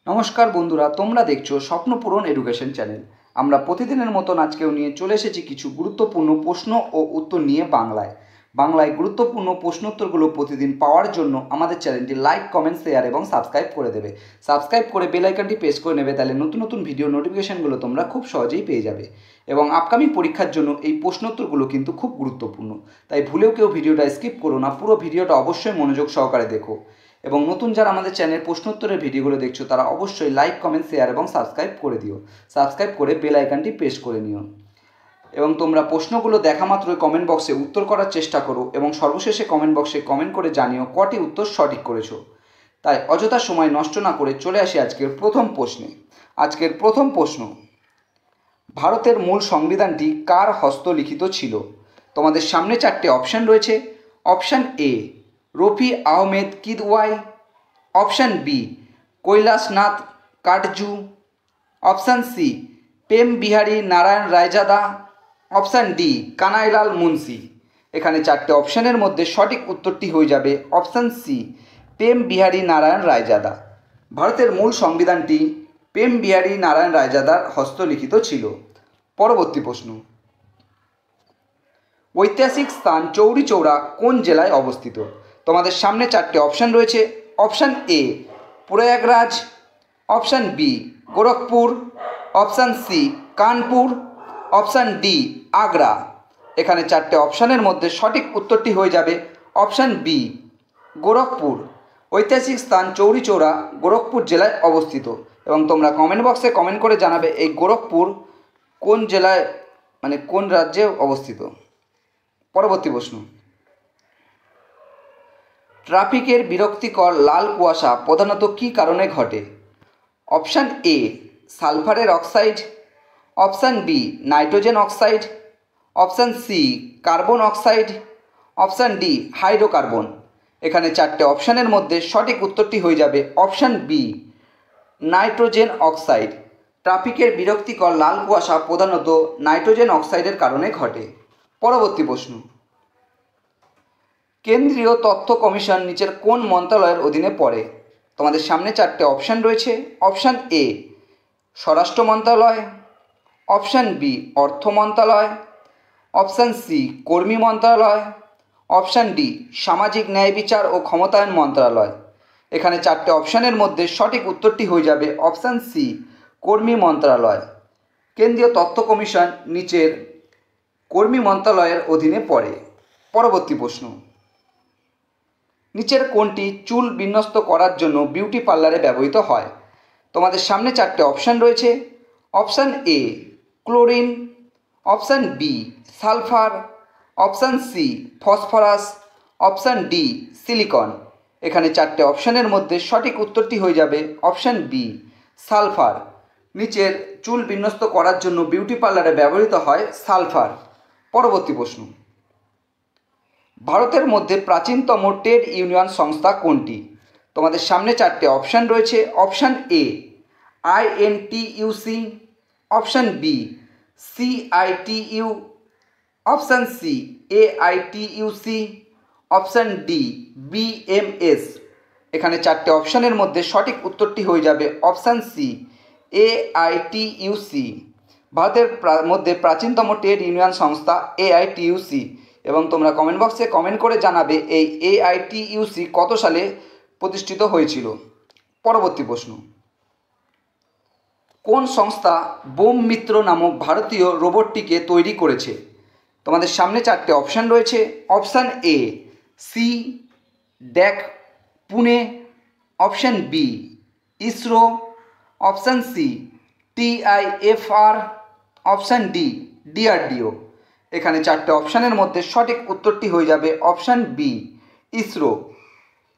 নমস্কার বন্ধুরা, তোমরা দেখছো স্বপ্নপূরণ এডুকেশন চ্যানেল। আমরা প্রতিদিনের মতন আজকেও নিয়ে চলে এসেছি কিছু গুরুত্বপূর্ণ প্রশ্ন ও উত্তর নিয়ে বাংলায় গুরুত্বপূর্ণ প্রশ্নোত্তরগুলো প্রতিদিন পাওয়ার জন্য আমাদের চ্যানেলটি লাইক, কমেন্ট, শেয়ার এবং সাবস্ক্রাইব করে দেবে। সাবস্ক্রাইব করে বেল আইকনটি প্রেস করে নেবে, তাহলে নতুন নতুন ভিডিও নোটিফিকেশনগুলো তোমরা খুব সহজেই পেয়ে যাবে। এবং আপকামিং পরীক্ষার জন্য এই প্রশ্নোত্তরগুলো কিন্তু খুব গুরুত্বপূর্ণ, তাই ভুলেও কেউ ভিডিওটা স্কিপ করো না, পুরো ভিডিওটা অবশ্যই মনোযোগ সহকারে দেখো। এবং নতুন যারা আমাদের চ্যানেল প্রশ্নোত্তরের ভিডিওগুলো দেখছো তারা অবশ্যই লাইক, কমেন্ট, শেয়ার এবং সাবস্ক্রাইব করে দিও। সাবস্ক্রাইব করে বেল আইকনটি প্রেস করে নিও। এবং তোমরা প্রশ্নগুলো দেখা মাত্রই কমেন্ট বক্সে উত্তর করার চেষ্টা করো এবং সর্বশেষে কমেন্ট বক্সে কমেন্ট করে জানিও কটি উত্তর সঠিক করেছো। তাই অযথা সময় নষ্ট না করে চলে আসি আজকের প্রথম প্রশ্নে। আজকের প্রথম প্রশ্ন, ভারতের মূল সংবিধানটি কার হস্তলিখিত ছিল? তোমাদের সামনে চারটে অপশান রয়েছে। Option A Rafi Ahmed Kidwai, option B Kailashnath Katju, option C Prem Behari Narayan Raizada, option D Kanailal Munshi. এখানে চারটে অপশানের মধ্যে সঠিক উত্তরটি হয়ে যাবে অপশান সি প্রেম বিহারী নারায়ণ রায়জাদা। ভারতের মূল সংবিধানটি প্রেম বিহারী নারায়ণ রায়জাদার হস্তলিখিত ছিল। পরবর্তী প্রশ্ন, ঐতিহাসিক স্থান চৌরি চৌরা কোন জেলায় অবস্থিত? তোমাদের সামনে চারটে অপশান রয়েছে। Option A Prayagraj, option B Gorakhpur, option C Kanpur, option D Agra. এখানে চারটে অপশানের মধ্যে সঠিক উত্তরটি হয়ে যাবে অপশান বি গোরখপুর। ঐতিহাসিক স্থান চৌরি চৌরা গোরখপুর জেলায় অবস্থিত। এবং তোমরা কমেন্ট বক্সে কমেন্ট করে জানাবে এই গোরখপুর কোন জেলায়, মানে কোন রাজ্যে অবস্থিত। পরবর্তী প্রশ্ন, ট্রাফিকের বিরক্তিকর লাল কুয়াশা প্রধানত কী কারণে ঘটে? অপশান এ সালফারের oxide, option B nitrogen oxide, option C carbon oxide, option D hydrocarbon. এখানে চারটে অপশানের মধ্যে সঠিক উত্তরটি হয়ে যাবে অপশান বি নাইট্রোজেন অক্সাইড। ট্রাফিকের বিরক্তিকর লাল কুয়াশা প্রধানত নাইট্রোজেন অক্সাইডের কারণে ঘটে। পরবর্তী প্রশ্ন, কেন্দ্রীয় তথ্য কমিশন নিচের কোন মন্ত্রণালয়ের অধীনে পড়ে? তোমাদের সামনে চারটে অপশান রয়েছে। অপশান এ স্বরাষ্ট্র মন্ত্রণালয়, অপশান বি অর্থ মন্ত্রণালয়, অপশান সি কর্মী মন্ত্রণালয়, অপশান ডি সামাজিক ন্যায় বিচার ও ক্ষমতায়ন মন্ত্রণালয়। এখানে চারটে অপশানের মধ্যে সঠিক উত্তরটি হয়ে যাবে অপশান সি কর্মী মন্ত্রণালয়। কেন্দ্রীয় তথ্য কমিশন নিচের কর্মী মন্ত্রণালয়ের অধীনে পড়ে। পরবর্তী প্রশ্ন, নিচের কোনটি চুল বিন্যস্ত করার জন্য বিউটি পার্লারে ব্যবহৃত হয়? তোমাদের সামনে চারটে অপশান রয়েছে। Option A chlorine, option B sulphur, option C phosphorus, option D silicon. এখানে চারটে অপশানের মধ্যে সঠিক উত্তরটি হয়ে যাবে অপশান বি সালফার। নিচের চুল বিন্যস্ত করার জন্য বিউটি পার্লারে ব্যবহৃত হয় সালফার। পরবর্তী প্রশ্ন, ভারতের মধ্যে প্রাচীনতম ট্রেড ইউনিয়ন সংস্থা কোনটি? তোমাদের সামনে চারটে অপশান রয়েছে। Option A INTUC, option B CITU, option C AITUC, option D BMS. এখানে চারটে অপশানের মধ্যে সঠিক উত্তরটি হয়ে যাবে অপশান সি এআইটিইউসি। ভারতের মধ্যে প্রাচীনতম ট্রেড ইউনিয়ন সংস্থা এআইটিইউসি। এবং তোমরা কমেন্ট বক্সে কমেন্ট করে জানাবে এই এআইটিইউসি কত সালে প্রতিষ্ঠিত হয়েছিল। পরবর্তী প্রশ্ন, কোন সংস্থা বোম মিত্র নামক ভারতীয় রোবটটিকে তৈরি করেছে? তোমাদের সামনে চারটে অপশান রয়েছে। Option A C DAC Pune, option B ISRO, option C TIFR, option D DRDO. এখানে চারটে অপশানের মধ্যে সঠিক উত্তরটি হয়ে যাবে অপশান বি ইসরো।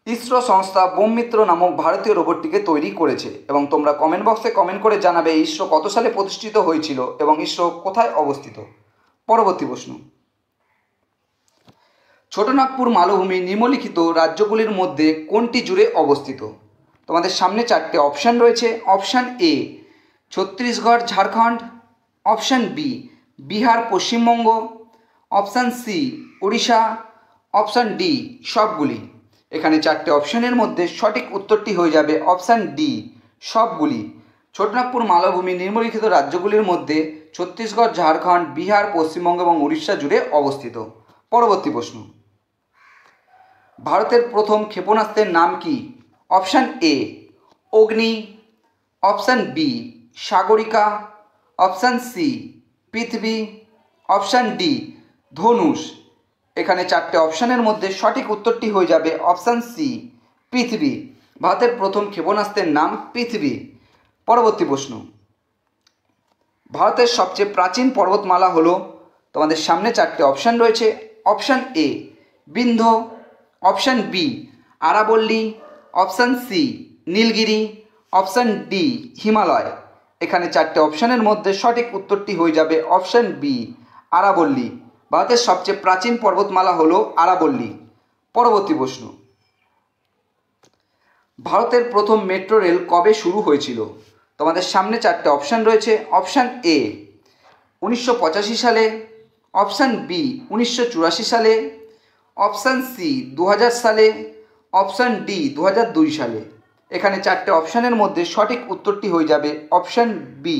ইসরো সংস্থা বোম মিত্র নামক ভারতীয় রোবটটিকে তৈরি করেছে। এবং তোমরা কমেন্ট বক্সে কমেন্ট করে জানাবে ইসরো কত সালে প্রতিষ্ঠিত হয়েছিল এবং ইসরো কোথায় অবস্থিত। পরবর্তী প্রশ্ন, ছোটনাগপুর মালভূমি নিম্নলিখিত রাজ্যগুলির মধ্যে কোনটি জুড়ে অবস্থিত? তোমাদের সামনে চারটে অপশান রয়েছে। Option A Chhattisgarh Jharkhand, option B Bihar Paschimbanga, option C Orissa, option D সবগুলি। এখানে চারটে অপশানের মধ্যে সঠিক উত্তরটি হয়ে যাবে অপশান ডি সবগুলি। ছোটনাগপুর মালভূমি নিম্নলিখিত রাজ্যগুলির মধ্যে ছত্তিশগড়, ঝাড়খণ্ড, বিহার, পশ্চিমবঙ্গ এবং উড়িষ্যা জুড়ে অবস্থিত। পরবর্তী প্রশ্ন, ভারতের প্রথম ক্ষেপণাস্ত্রের নাম কি? Option A Agni, option B Sagarika, option C Prithvi, option D Dhanush. এখানে চারটে অপশানের মধ্যে সঠিক উত্তরটি হয়ে যাবে অপশান সি পৃথিবী। ভারতের প্রথম ক্ষেপণাস্ত্রের নাম পৃথিবী। পরবর্তী প্রশ্ন, ভারতের সবচেয়ে প্রাচীন পর্বতমালা হলো, তোমাদের সামনে চারটে অপশান রয়েছে। Option A Vindhya, option B আরাবল্লী, option C Nilgiri, option D Himalaya. এখানে চারটে অপশানের মধ্যে সঠিক উত্তরটি হয়ে যাবে অপশান বি আরাবল্লী। ভারতের সবচেয়ে প্রাচীন পর্বতমালা হলো আরাবল্লী। পরবর্তী প্রশ্ন, ভারতের প্রথম মেট্রো রেল কবে শুরু হয়েছিল? তোমাদের সামনে চারটে অপশান রয়েছে। অপশান এ 1985 সালে, অপশান বি 1984 সালে, অপশান সি 2000 সালে, অপশান ডি 2002 সালে। এখানে চারটে অপশানের মধ্যে সঠিক উত্তরটি হয়ে যাবে অপশান বি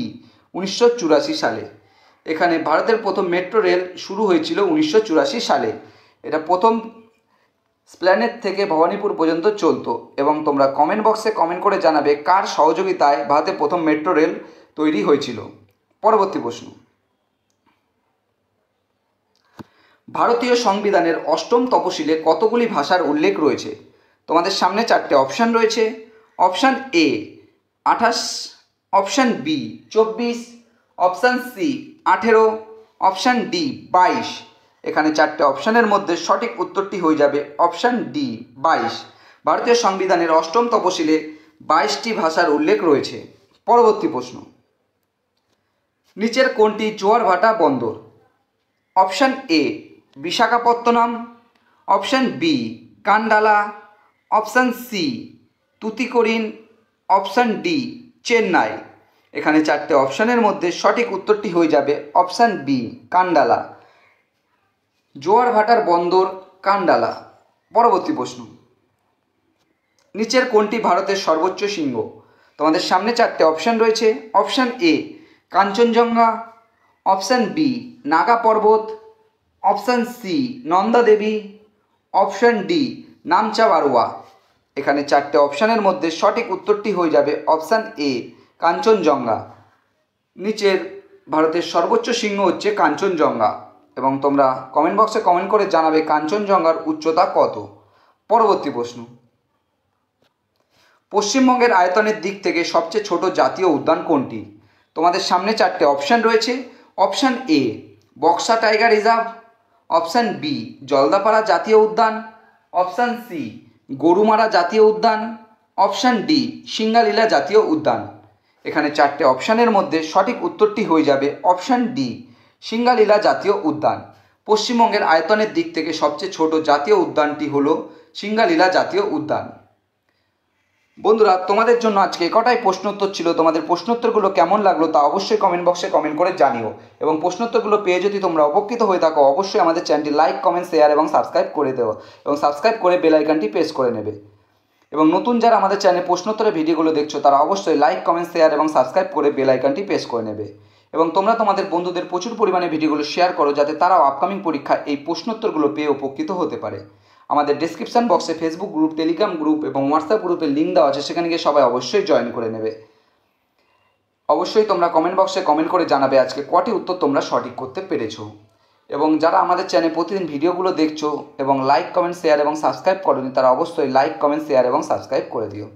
1984 সালে। এখানে ভারতের প্রথম মেট্রো রেল শুরু হয়েছিল 1984 সালে। এটা প্রথম স্প্ল্যানেট থেকে ভবানীপুর পর্যন্ত চলতো। এবং তোমরা কমেন্ট বক্সে কমেন্ট করে জানাবে কার সহযোগিতায় ভারতে প্রথম মেট্রো রেল তৈরি হয়েছিল। পরবর্তী প্রশ্ন, ভারতীয় সংবিধানের অষ্টম তফসিলে কতগুলি ভাষার উল্লেখ রয়েছে? তোমাদের সামনে চারটে অপশান রয়েছে। Option A 28, option B 24, option C 18, option D 22। এখানে চারটে অপশানের মধ্যে সঠিক উত্তরটি হয়ে যাবে অপশান ডি 22। ভারতীয় সংবিধানের অষ্টম তফসিলে 22টি ভাষার উল্লেখ রয়েছে। পরবর্তী প্রশ্ন, নিচের কোনটি জোয়ার ভাটা বন্দর? Option A Visakhapatnam, option B Kandla, option C Tuticorin, option D Chennai. এখানে চারটে অপশানের মধ্যে সঠিক উত্তরটি হয়ে যাবে অপশান বি কান্ডালা। জোয়ার ভাটার বন্দর কান্ডালা। পরবর্তী প্রশ্ন, নিচের কোনটি ভারতের সর্বোচ্চ শৃঙ্গ? তোমাদের সামনে চারটে অপশান রয়েছে। Option A Kanchenjunga, option B Nanga Parbat, option C Nanda Devi, option D Namcha Barwa. এখানে চারটে অপশানের মধ্যে সঠিক উত্তরটি হয়ে যাবে অপশান এ কাঞ্চনজঙ্ঘা। নিচের ভারতের সর্বোচ্চ শৃঙ্গ হচ্ছে কাঞ্চনজঙ্ঘা। এবং তোমরা কমেন্ট বক্সে কমেন্ট করে জানাবে কাঞ্চনজঙ্ঘার উচ্চতা কত। পরবর্তী প্রশ্ন, পশ্চিমবঙ্গের আয়তনের দিক থেকে সবচেয়ে ছোট জাতীয় উদ্যান কোনটি? তোমাদের সামনে চারটে অপশান রয়েছে। Option A Buxa tiger reserve, option B Jaldapara জাতীয় উদ্যান, অপশান সি গরুমারা জাতীয় উদ্যান, অপশান ডি সিঙ্গালীলা জাতীয় উদ্যান। এখানে চারটে অপশানের মধ্যে সঠিক উত্তরটি হয়ে যাবে অপশান ডি সিঙ্গালীলা জাতীয় উদ্যান। পশ্চিমবঙ্গের আয়তনের দিক থেকে সবচেয়ে ছোট জাতীয় উদ্যানটি হল সিঙ্গালীলা জাতীয় উদ্যান। বন্ধুরা, তোমাদের জন্য আজকে কটাই প্রশ্নোত্তর ছিল। তোমাদের প্রশ্নোত্তরগুলো কেমন লাগলো তা অবশ্যই কমেন্ট বক্সে কমেন্ট করে জানিও। এবং প্রশ্নোত্তরগুলো পেয়ে যদি তোমরা উপকৃত হয়ে থাকো অবশ্যই আমাদের চ্যানেলটি লাইক, কমেন্ট, শেয়ার এবং সাবস্ক্রাইব করে দেও। এবং সাবস্ক্রাইব করে বেল আইকনটি প্রেস করে নেবে। এবং নতুন যারা আমাদের চ্যানেলে প্রশ্নোত্তরের ভিডিওগুলো দেখছো তারা অবশ্যই লাইক, কমেন্ট, শেয়ার এবং সাবস্ক্রাইব করে বেল আইকনটি প্রেস করে নেবে। এবং তোমরা তোমাদের বন্ধুদের প্রচুর পরিমাণে ভিডিওগুলো শেয়ার করো যাতে তারাও আপকামিং পরীক্ষায় এই প্রশ্নোত্তরগুলো পেয়ে উপকৃত হতে পারে। আমাদের ডেসক্রিপশন বক্সে ফেসবুক গ্রুপ, টেলিগ্রাম গ্রুপ এবং হোয়াটসঅ্যাপ গ্রুপের লিঙ্ক দেওয়া আছে, সেখানে গিয়ে সবাই অবশ্যই জয়েন করে নেবে। অবশ্যই তোমরা কমেন্ট বক্সে কমেন্ট করে জানাবে আজকে কটি উত্তর তোমরা সঠিক করতে পেরেছো। এবং যারা আমাদের চ্যানেলে প্রতিদিন ভিডিওগুলো দেখছো এবং লাইক, কমেন্ট, শেয়ার এবং সাবস্ক্রাইব করোনি তারা অবশ্যই লাইক, কমেন্ট, শেয়ার এবং সাবস্ক্রাইব করে দিও।